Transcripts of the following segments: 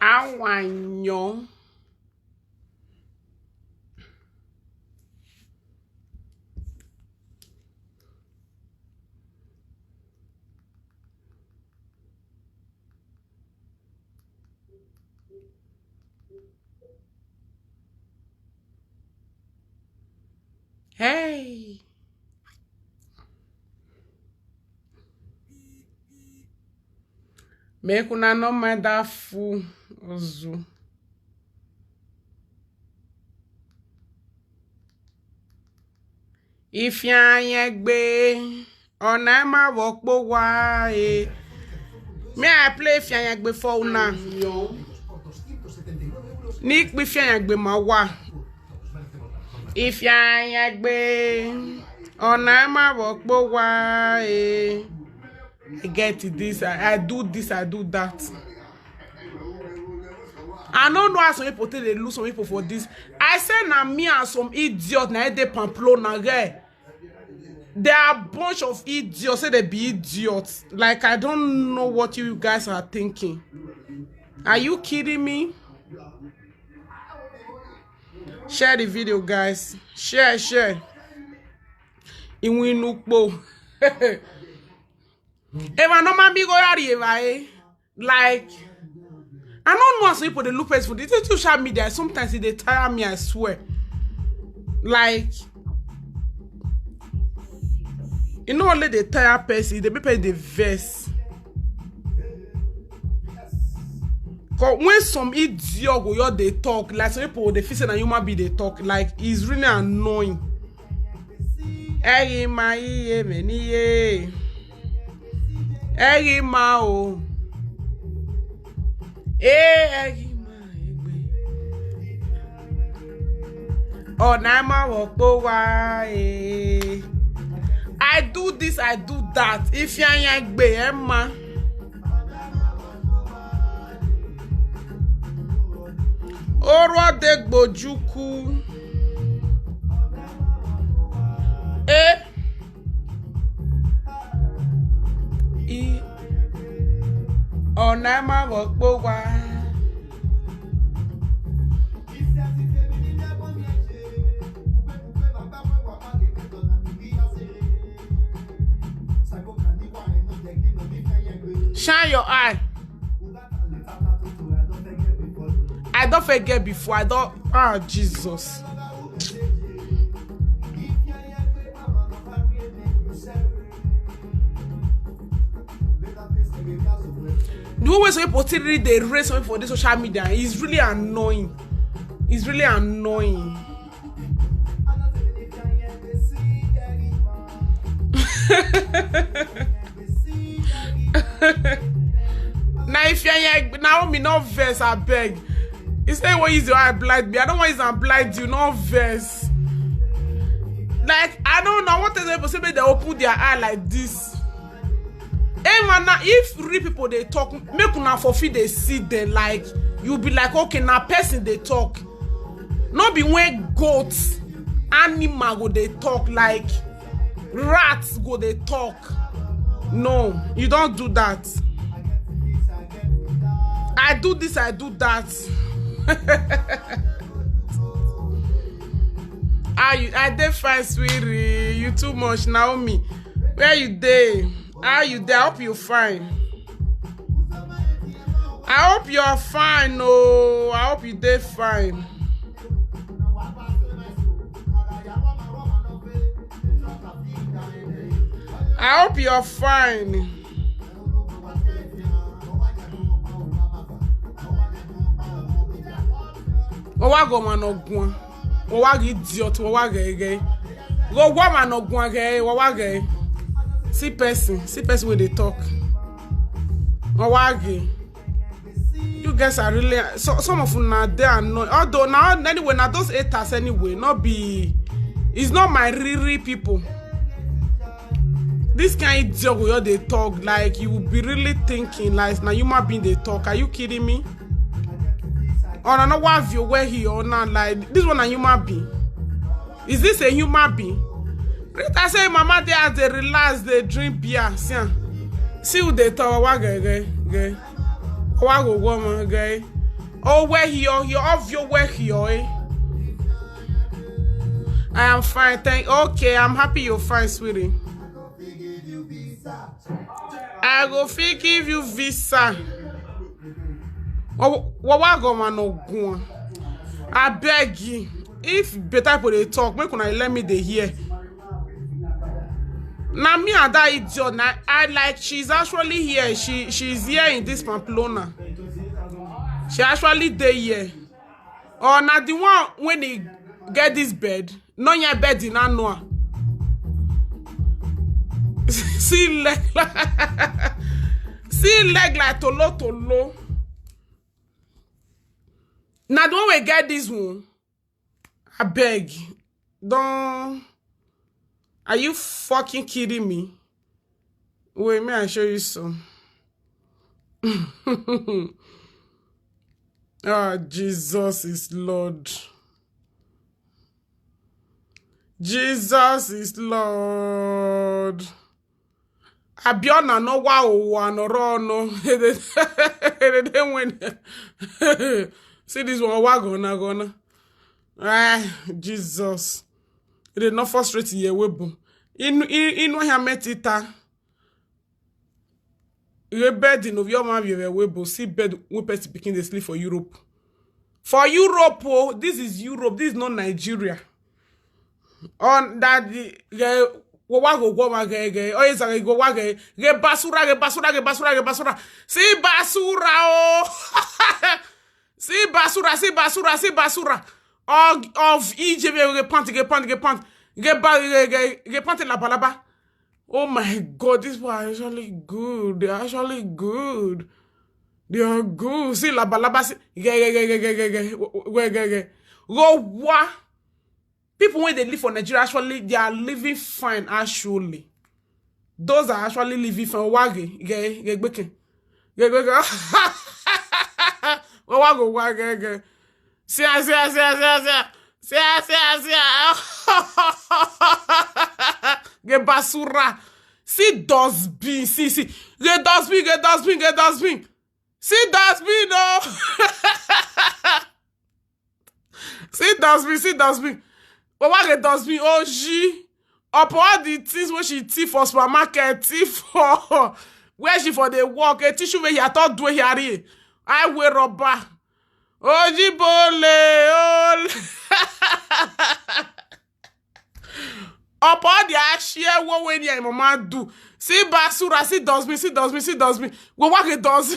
Awanyo. Hey. Me kuna no madafu ozu. If yanyagbe ona ma wokpo wa e. Me I play if yanyagbe for una. Nick bi yanyagbe ma wa. If yanyagbe ona ma wokpo wa e. I get this, I do this, I do that. I don't know how some people they lose some people for this. I say na me and some idiot na they Pamplona guy. There are a bunch of idiots, say they be idiots. Like I don't know what you guys are thinking. Are you kidding me? Share the video, guys. Share. Iwinukbo. Eva no man be go arrive, like I don't know how some people they look for this social media. Sometimes they tire me, I swear. Like you know, only the tire person, they people the verse. Cause when some idiot go they talk, like some people they feel say na human being they talk, like it's really annoying. Hey my many. Egi ma o. Egi ma egbe. Oh na ma wokpo wa e. I do this, I do that. If yan egbe emma. Oro de gbojuku. Ona ma wokpo wa. Shine your eye. I don't forget before. I don't. Ah, Jesus. The way some people they raise something for this social media is really annoying. It's really annoying. Now if you're now me no verse, I beg. You say what is your eye blind me? I don't want to blind you, no verse. Like I don't know what is people say they open their eye like this. Hey man, if real people they talk, make una forfeit they see them like you be like okay now person they talk. Not be when goats, animal go they talk like rats go they talk. No, you don't do that. I do this, I do that. I dey fine, sweetie. You too much, Naomi. Where you dey? How you there? I hope you're fine. I hope you're fine. Oh, I hope you did fine. I hope you're fine. Owago manogwa. Owagi idiot. Owage. Go manogwa ge. Owage. See person when they talk. Owagi. You guys are really some of them now they are annoying. Although now anyway now those haters anyway not be. It's not my real people. This kind of idiot where they talk like you will be really thinking like now human being they talk. Are you kidding me? Or I know what view where he or not like this one a human being. Is this a human being? Rita say mama they as they relax they drink beer. See who they talk. What guy? What go woman guy? Oh, where here? Off your where here, eh? I am fine, okay, I'm happy you're fine, sweetie. I go fit give you visa. What go man no go? I beg you. If better people they talk, make una let me they hear. Now me and that idiot, I like she's actually here. She's here in this Pamplona. She actually there here. Oh, now the one when he get this bed, no your bed in no. See leg like see leg like tolo. Now the one we get this one, I beg, don't. Are you fucking kidding me? Wait, may I show you some? Ah, Jesus is Lord. Jesus is Lord. Abiona no wow no rono. See this one gonna. Ah, Jesus. It is not frustrating ye webo. In ya metita. Your bed in of your man webo. See bed we person picking the sleep for Europe. For Europe, oh, this is Europe. This is not Nigeria. On that the wago ge. Oh, yes, I go wage. Ge basura. See basura, oh. See basura. Of Egypt, get pant. Get pant la balaba. Oh my God, these people are actually good. They are actually good. They are good. See la balaba. Go what? People when they live for Nigeria actually they are living fine actually. Those are actually living fine. Wage get. Wage. See. Get basura. See dustbin. See. Get dustbin. See dustbin, no. See dustbin. But what get dustbin? Oh, she. Up all the things where she tea for supermarket, tea for where she for the work, a tissue where he thought do here. I wear rubber. Ojibole, up all the action what when your mama do. See basura, see dustbin. We walk it does.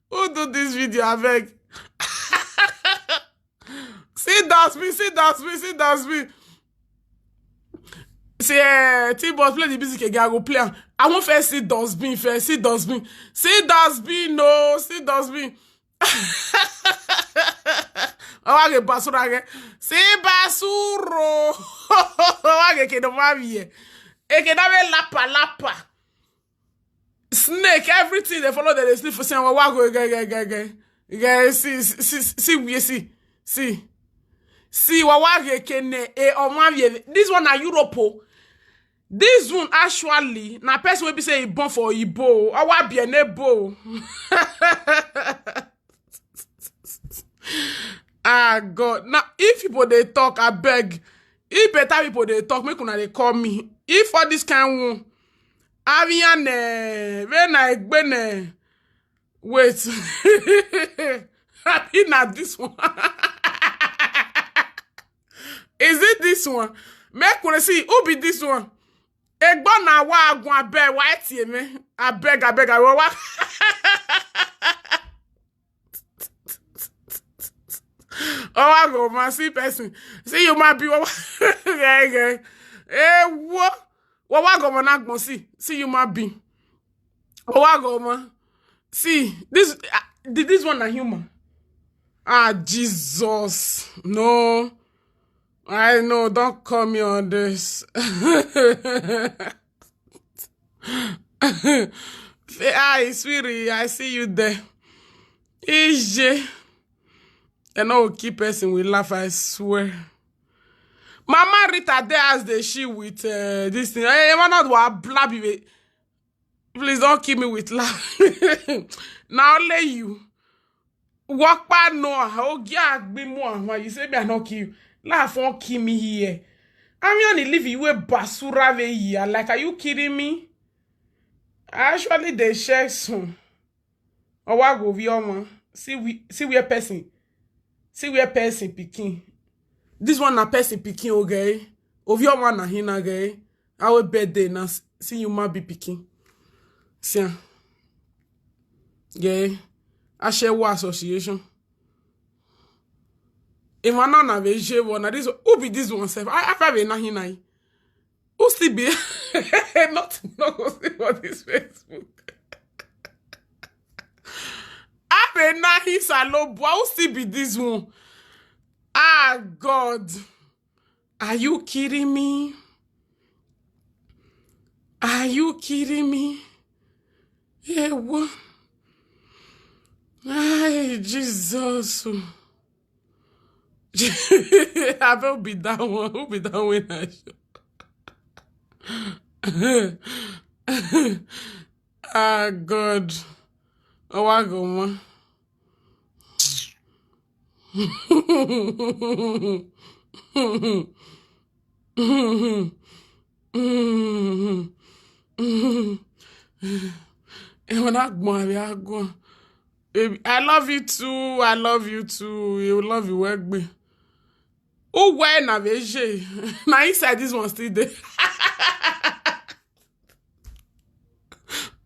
Who do this video avec? See dustbin. See Tboz play the music again. I go play. I won't first see dustbin. See dustbin, no, see dustbin. Oh, get basura again. See basuro. Oh, get no mavie. Eke dave lapa. Snake, everything they follow they sleep for saying what go see what kene e o mavie. This one na Europe. This one actually na person will be say born for Igbo. Awa bien ebo. Ah God. Now if people they talk, I beg. If better people they talk, make una they call me. If for this kind one, Aviane, when I bene, wait. Happy not this one. Is it this one? Make una see who be this one. Egbo na wa agwan be white me. I beg. I wa. Oh, I go, man, see person. See you might be what? What go, man, I go see. See you might be. Oh, I go, man. See, this one a human. Ah, Jesus. No. I know, don't call me on this. Hi, sweetie, I see you there. EJ. And I will keep person with laugh, I swear. Mama Rita there as the she with this thing. I am not what blabby. Please don't keep me with laugh. Now only you. Walk by no, oh, yeah, be more. Why you say me I not kill? Laugh on kill me here. I'm only leave you a basura here. Like, are you kidding me? Actually, they share soon. Or what go via man? See we a person. See we a person picking. This one a person picking, okay? Of your man na hina, okay? Our birthday na see you might be picking. See, yeah. I share war association. If I not have a share one, this who be this one self? I have a hina. Who still be? Not go see what this Facebook. I have a nahi salo boy. Who still be this one? Ah God, are you kidding me? Are you kidding me? Yeah, what? Ay, Jesus. I will be that one. Who be that one I show? Ah, God. Oh, I go, man. I love you too. I love you too. You love you work me. Oh, where na veje? Now inside this one still there.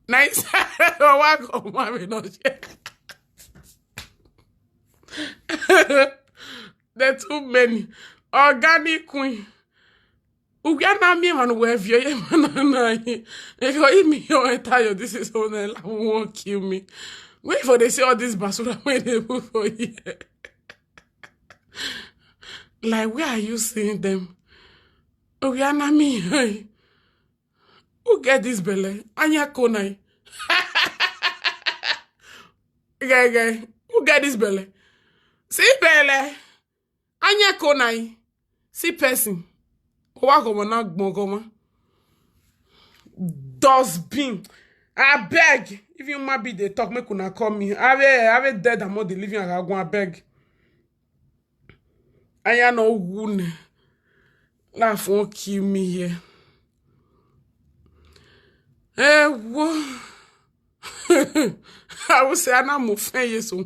Now inside oh, I go marry no shit. There too many. Organic queen. Ugana me man wave you man. They go eat me your entire. This is all that won't kill me. Wait for they say all this basura when they move for here. Like, where are you seeing them? Ugana me. Who get this belly? Anya konai. Guy. Who get this belly? See belly. Anya konai. See person. Dustbin. I beg. If you might be the talk, me kuna call me. I have dead and more the living. I go and beg. I am no wound. Laugh won't kill me here. Eh, what? I will say I'm not moving you so.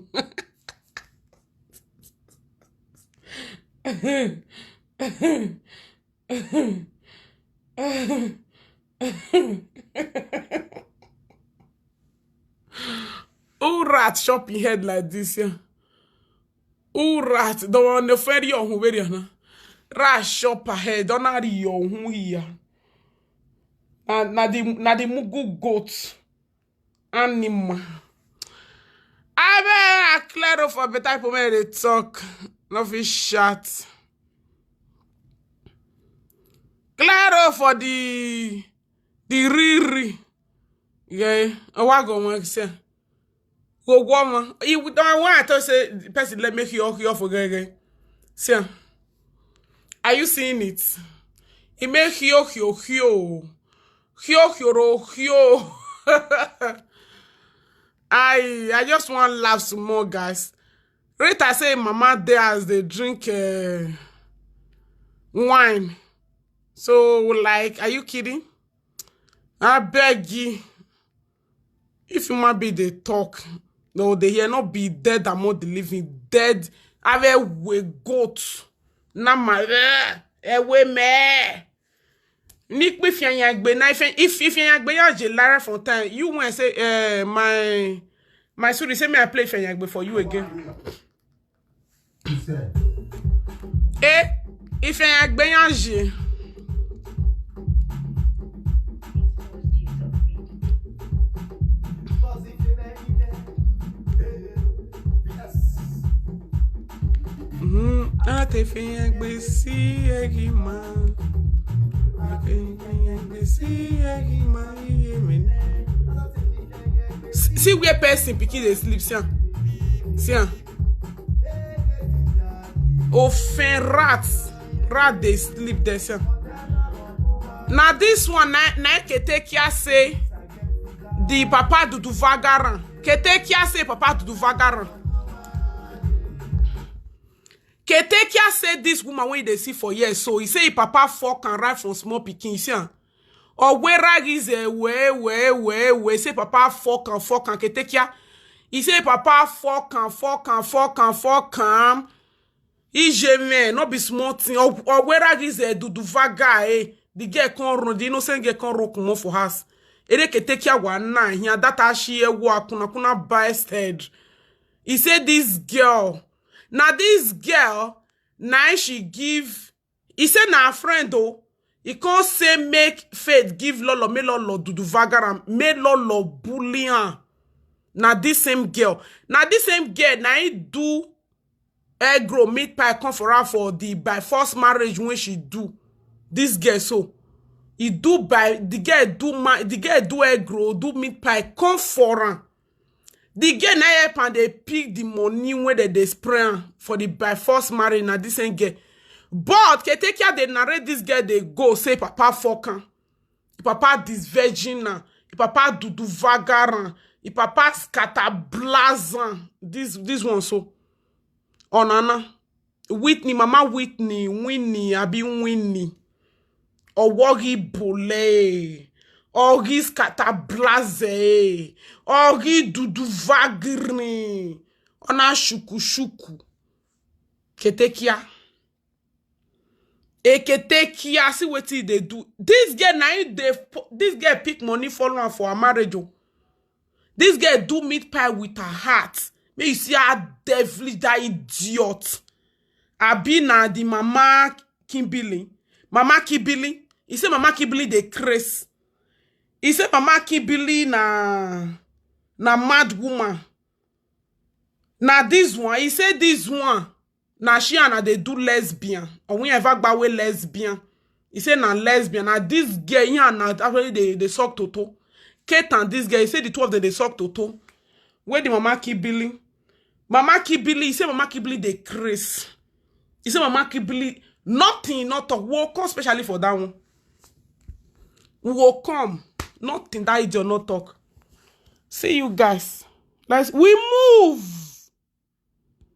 Who rat shopping head like this, yeah? Who rat? The one the ferry on who very na rat shop ahead. Don't have your who here. Na the mugu goat animal. I be clear for the type of way they talk. No fish shot. Claro for the riri. Yeah, I want go work say. Go woman. You don't want to say the person let make you off for gay. See, are you seeing it? It make you I just want to laugh some more, guys. Rita say mama there as they drink wine. So, like, are you kidding? I beg you. If you might be the talk, no, they here not be dead among the living. Dead. I will goat. Na my we me. Nick if you if you Lara Fontaine, you want to say my student say me I play Fianyagbe for you again. If Fianyagbe te Fianyagbe si egima. See where person picking they sleep, see. Oh, fin rats. Rat they sleep there, see. Now this one, na kete kia say the papa do vagaran. Kete kia say papa do vagaran. Ketekia said this woman when they see for years. So he say he papa fuck and right from small pikin. You see, or where rag is we say papa fuck and Ketekia. He say papa fuck and. Ijeme, not be small thing. Or where rag is do vaga the girl can run, the innocent girl can rock more for us. Ere Ketekia wana here that she work kuna bastard. He said this girl. Now this girl, now she give. He said na friend though. He can't say make Faith give Lolo, me Lolo do vagaram, me Lolo bullion. Now this same girl. Now this same girl, now he do egg roll meat pie come for her for the by force marriage when she do. This girl so. He do by the girl do egg roll, do meat pie come for her. The girl na help and they pick the money when they spray for the by force marriage na this same girl. But Ketekia they narrate this girl they go say papa fuck papa this virgin na, papa do vagaran, papa scatter blazan. This one so. Onana Whitney mama Whitney Winnie abi Winnie or Woggy Bole. Ogi scatter blaze. Ogi dudu vagri. Ona shuku. Ketekia. Ketekia, see what they do. This girl pick money for her for her marriage. This girl do meat pie with her heart. May you see her devilish that idiot. Abi na the mama Kimberly. Mama Kimberly. He say mama Kimberly they craze. He said mama Kimberly na mad woman. Na this one, he said this one, na she and they do lesbian. Or we ever bawe lesbian. He said na lesbian. Na this girl here na actually they suck toto. Kate and this girl, he said the two of them they suck toto. Where the mama Kimberly? Mama Kimberly, he said mama Kimberly they craze. He said mama Kimberly, nothing, not talk. We'll come especially for that one. We will come. Nothing that idiot not talk. See you guys. We move.